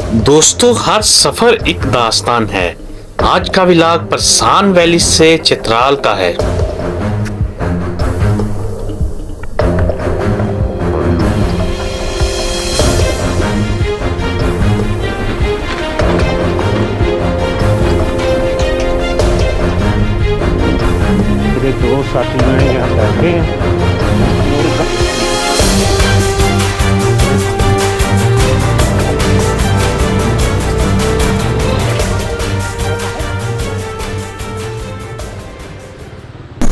दोस्तों, हर सफर एक दास्तान है। आज का व्लॉग परसान वैली से चित्राल का है। मेरे दो साथी मैंने यहाँ बैठे हैं।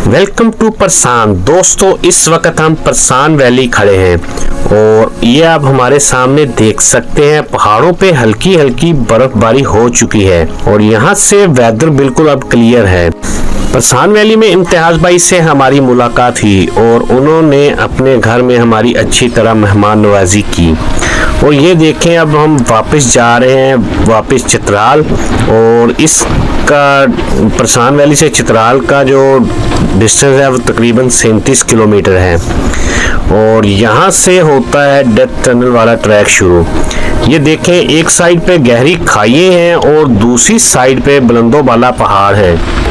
वेलकम टू परसान। दोस्तों, इस वक्त हम परसान वैली खड़े हैं और ये आप हमारे सामने देख सकते हैं, पहाड़ों पे हल्की हल्की बर्फबारी हो चुकी है और यहाँ से वेदर बिल्कुल अब क्लियर है। परसान वैली में इम्तियाज भाई से हमारी मुलाकात हुई और उन्होंने अपने घर में हमारी अच्छी तरह मेहमान नवाजी की। और ये देखें, अब हम वापस जा रहे हैं वापस चित्राल, और इसका परसान वैली से चित्राल का जो डिस्टेंस है वो तकरीबन 37 किलोमीटर है। और यहाँ से होता है डेथ टनल वाला ट्रैक शुरू। ये देखें, एक साइड पे गहरी खाइयां हैं और दूसरी साइड पे बुलंदो वाला पहाड़ है।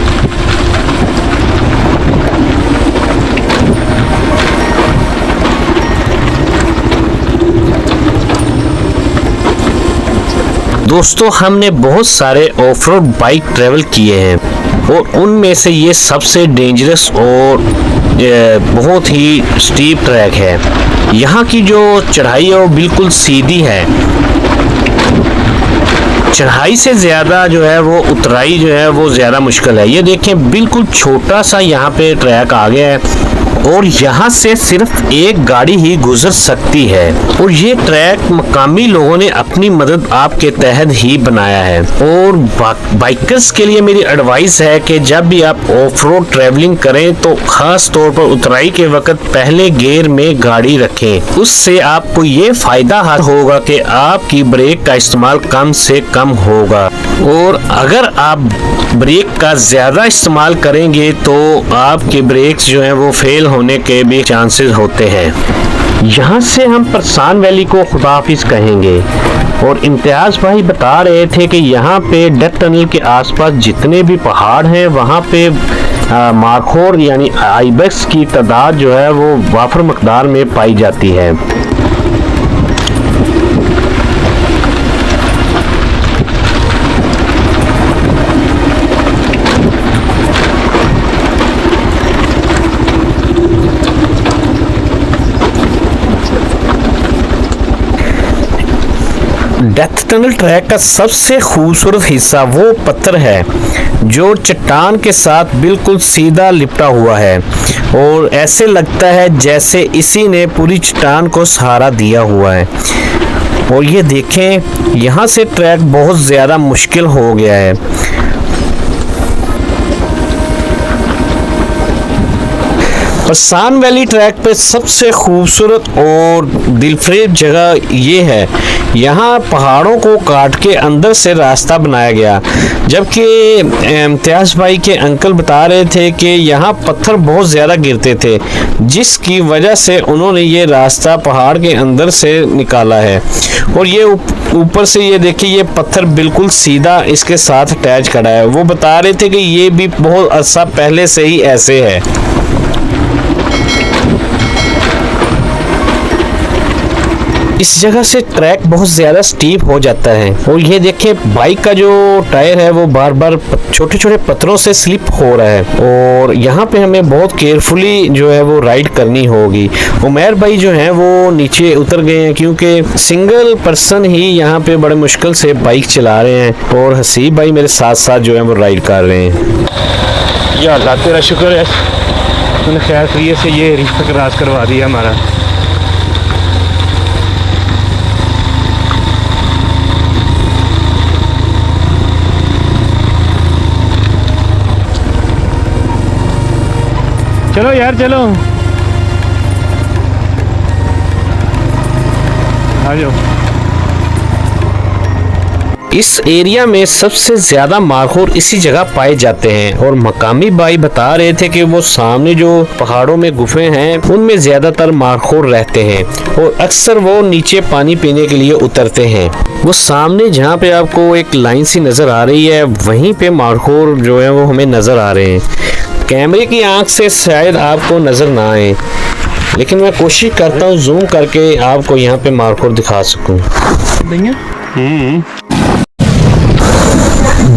दोस्तों, हमने बहुत सारे ऑफ रोड बाइक ट्रेवल किए हैं और उनमें से ये सबसे डेंजरस और बहुत ही स्टीप ट्रैक है। यहाँ की जो चढ़ाई है वो बिल्कुल सीधी है। चढ़ाई से ज़्यादा जो है वो उतराई जो है वो ज़्यादा मुश्किल है। ये देखें, बिल्कुल छोटा सा यहाँ पे ट्रैक आ गया है और यहाँ से सिर्फ एक गाड़ी ही गुजर सकती है। और ये ट्रैक मकामी लोगों ने अपनी मदद आपके तहत ही बनाया है। और बाइकर्स के लिए मेरी एडवाइस है कि जब भी आप ऑफ रोड ट्रैवलिंग करें तो खास तौर पर उतराई के वक्त पहले गियर में गाड़ी रखें। उससे आपको ये फायदा होगा कि आपकी ब्रेक का इस्तेमाल कम से कम होगा। और अगर आप ब्रेक का ज़्यादा इस्तेमाल करेंगे तो आपके ब्रेक्स जो हैं वो फेल होने के भी चांसेस होते हैं। यहाँ से हम परसान वैली को खुदाफिज कहेंगे। और इम्तियाज भाई बता रहे थे कि यहाँ पे डेथ टनल के आसपास जितने भी पहाड़ हैं वहाँ पे माखोर यानी आइबेक्स की तादाद जो है वो वाफर मकदार में पाई जाती है। डेथ टनल ट्रैक का सबसे खूबसूरत हिस्सा वो पत्थर है जो चट्टान के साथ बिल्कुल सीधा लिपटा हुआ है और ऐसे लगता है जैसे इसी ने पूरी चट्टान को सहारा दिया हुआ है। और ये देखें, यहाँ से ट्रैक बहुत ज़्यादा मुश्किल हो गया है। परसान वैली ट्रैक पे सबसे खूबसूरत और दिलफरेब जगह ये है, यहाँ पहाड़ों को काट के अंदर से रास्ता बनाया गया। जबकि इम्तियाज भाई के अंकल बता रहे थे कि यहाँ पत्थर बहुत ज़्यादा गिरते थे, जिसकी वजह से उन्होंने ये रास्ता पहाड़ के अंदर से निकाला है। और ये ऊपर से ये देखिए, ये पत्थर बिल्कुल सीधा इसके साथ अटैच खड़ा है। वो बता रहे थे कि ये भी बहुत अर्सा पहले से ही ऐसे है। इस जगह से ट्रैक बहुत ज़्यादा स्टीप हो जाता है। और ये देखिए, बाइक का जो टायर है वो बार बार छोटे छोटे पत्थरों से स्लिप हो रहा है और यहाँ पे हमें बहुत केयरफुली जो है वो राइड करनी होगी। उमैर भाई जो हैं वो नीचे उतर गए हैं क्योंकि सिंगल पर्सन ही यहाँ पे बड़े मुश्किल से बाइक चला रहे हैं और हसीब भाई मेरे साथ साथ जो है वो राइड कर रहे हैं। या अल्लाह तेरा शुक्र है, तूने खैर खैरियत से ये रिश्ता क्रॉस करवा दिया हमारा। चलो यार, चलो आ जाओ। इस एरिया में सबसे ज्यादा मारखोर इसी जगह पाए जाते हैं और मकामी भाई बता रहे थे कि वो सामने जो पहाड़ों में गुफे हैं उनमें ज्यादातर मारखोर रहते हैं और अक्सर वो नीचे पानी पीने के लिए उतरते हैं। वो सामने जहाँ पे आपको एक लाइन सी नजर आ रही है वहीं पे मारखोर जो है वो हमें नजर आ रहे हैं। कैमरे की आंख से शायद आपको नजर ना आए, लेकिन मैं कोशिश करता हूँ जूम करके आपको यहाँ पे मारखोर दिखा सकूं।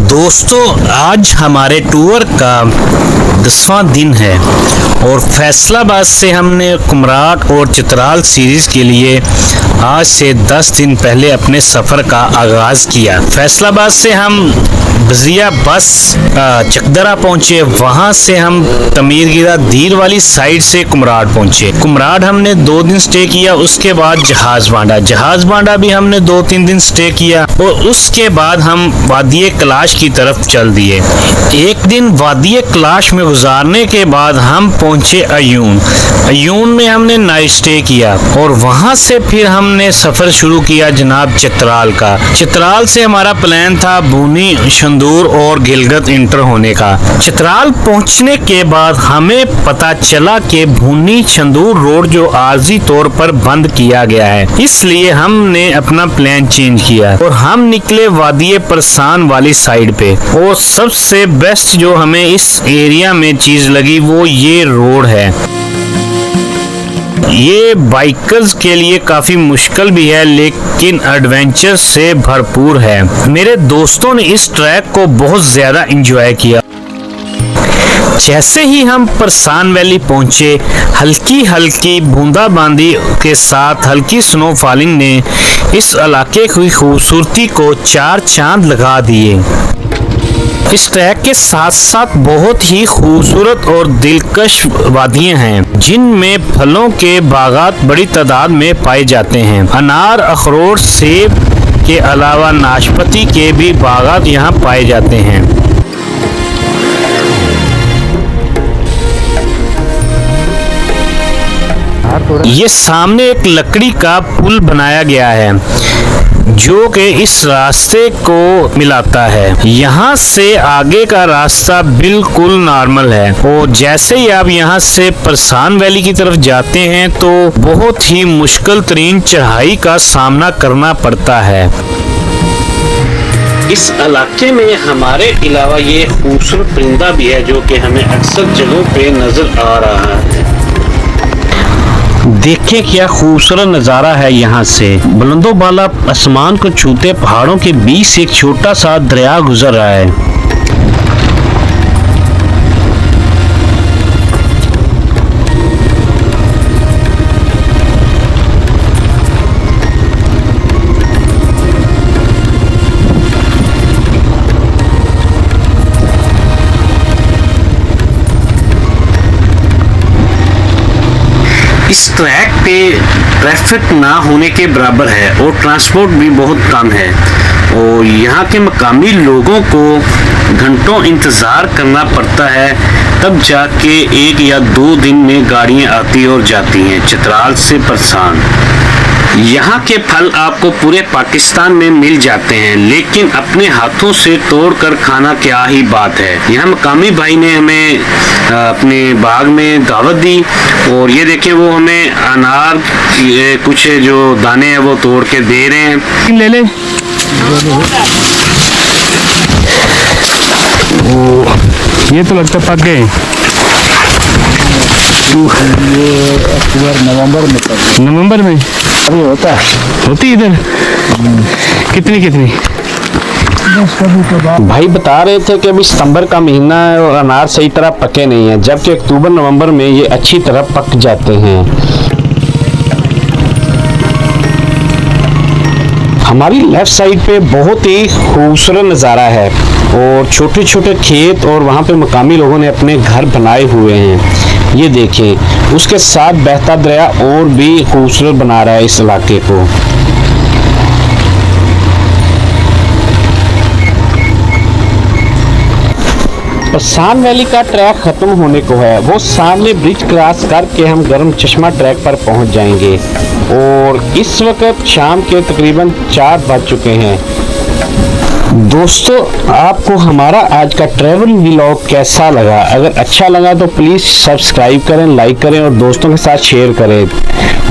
दोस्तों, आज हमारे टूर का 10वां दिन है और फैसलाबाद से हमने कुमराट और चित्राल सीरीज के लिए आज से 10 दिन पहले अपने सफ़र का आगाज़ किया। फैसलाबाद से हम बजिया बस चकदरा पहुंचे, वहां से हम तमीरगिरा दीर वाली साइड से कुमराट पहुंचे। कुमराट हमने 2 दिन स्टे किया, उसके बाद जहाज बांडा भी हमने 2-3 दिन स्टे किया और उसके बाद हम वादिये कलाश की तरफ चल दिए। एक दिन वादिये कलाश में गुजारने के बाद हम पहुंचे अयून में हमने नाइट स्टे किया और वहां से फिर हमने सफर शुरू किया जनाब चित्राल का। चित्राल से हमारा प्लान था बूनी, शंदूर और गिलगित इंटर होने का। चित्राल पहुंचने के बाद हमें पता चला कि बूनी शंदूर रोड जो आर्जी तौर पर बंद किया गया है, इसलिए हमने अपना प्लान चेंज किया और हम निकले वादिये परसान वाली साइड पे। और सबसे बेस्ट जो हमें इस एरिया में चीज लगी वो ये रोड है। ये बाइकर्स के लिए काफी मुश्किल भी है लेकिन एडवेंचर से भरपूर है। मेरे दोस्तों ने इस ट्रैक को बहुत ज्यादा एंजॉय किया। जैसे ही हम परसान वैली पहुंचे, हल्की हल्की बूंदाबांदी के साथ हल्की स्नो फॉलिंग ने इस इलाके की खूबसूरती को 4 चांद लगा दिए। इस ट्रैक के साथ साथ बहुत ही खूबसूरत और दिलकश वादियां हैं जिनमें फलों के बागात बड़ी तादाद में पाए जाते हैं। अनार, अखरोट, सेब के अलावा नाशपाती के भी बागात यहाँ पाए जाते हैं। ये सामने एक लकड़ी का पुल बनाया गया है जो कि इस रास्ते को मिलाता है। यहाँ से आगे का रास्ता बिल्कुल नॉर्मल है और जैसे ही आप यहाँ से परसान वैली की तरफ जाते हैं तो बहुत ही मुश्किल तरीन चढ़ाई का सामना करना पड़ता है। इस इलाके में हमारे अलावा ये खूबसूरत परिंदा भी है जो कि हमें अक्सर जगहों पे नजर आ रहा है। देखिए क्या खूबसूरत नज़ारा है। यहाँ से बुलंदो बाला आसमान को छूते पहाड़ों के बीच से एक छोटा सा दरिया गुजर रहा है। इस ट्रैक पे ट्रैफिक ना होने के बराबर है और ट्रांसपोर्ट भी बहुत कम है और यहाँ के मकामी लोगों को घंटों इंतज़ार करना पड़ता है, तब जाके 1 या 2 दिन में गाड़ियाँ आती और जाती हैं चित्राल से परसान। यहाँ के फल आपको पूरे पाकिस्तान में मिल जाते हैं लेकिन अपने हाथों से तोड़कर खाना क्या ही बात है। यहाँ मकामी भाई ने हमें अपने बाग में दावत दी और ये देखें वो हमें अनार कुछ जो दाने हैं वो तोड़ के दे रहे हैं। ले ले। ये तो लगता पक गए। ये अक्टूबर नवंबर में अभी होती इधर। कितनी भाई बता रहे थे कि अभी सितंबर का महीना है और अनार सही तरह पके नहीं है, जबकि अक्टूबर नवंबर में ये अच्छी तरह पक जाते हैं। हमारी लेफ्ट साइड पे बहुत ही खूबसूरत नज़ारा है और छोटे छोटे खेत और वहाँ पे मकामी लोगों ने अपने घर बनाए हुए हैं। ये देखें, उसके साथ बहता दरिया और भी खूबसूरत बना रहा है इस इलाके को। परसान वैली का ट्रैक खत्म होने को है, वो सामने ब्रिज क्रॉस करके हम गर्म चश्मा ट्रैक पर पहुंच जाएंगे और इस वक्त शाम के तकरीबन 4 बज चुके हैं। दोस्तों, आपको हमारा आज का ट्रैवल व्लॉग कैसा लगा? अगर अच्छा लगा तो प्लीज़ सब्सक्राइब करें, लाइक करें और दोस्तों के साथ शेयर करें,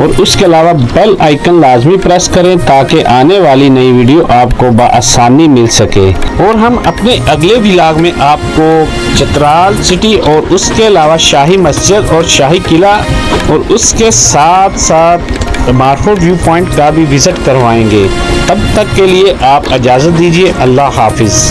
और उसके अलावा बेल आइकन लाजमी प्रेस करें ताकि आने वाली नई वीडियो आपको बआसानी मिल सके। और हम अपने अगले व्लॉग में आपको चित्राल सिटी और उसके अलावा शाही मस्जिद और शाही किला और उसके साथ साथ मारफोर्ड व्यू पॉइंट का भी विजिट करवाएंगे। तब तक के लिए आप इजाज़त दीजिए। अल्लाह हाफिज़।